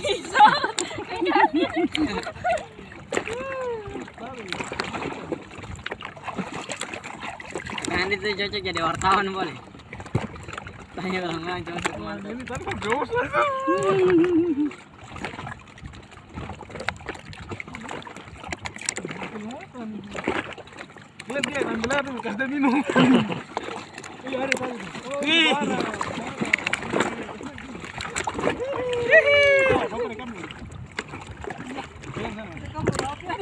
bisa. Kan itu cocok jadi wartawan boleh. Tanya orang lain cuma teman. Ini tadi kan jauh lah. Lihat dia ambil air dulu, kasih dia minum. Iya ada tadi. Oh, kamu rekam dulu. Rekam berapa?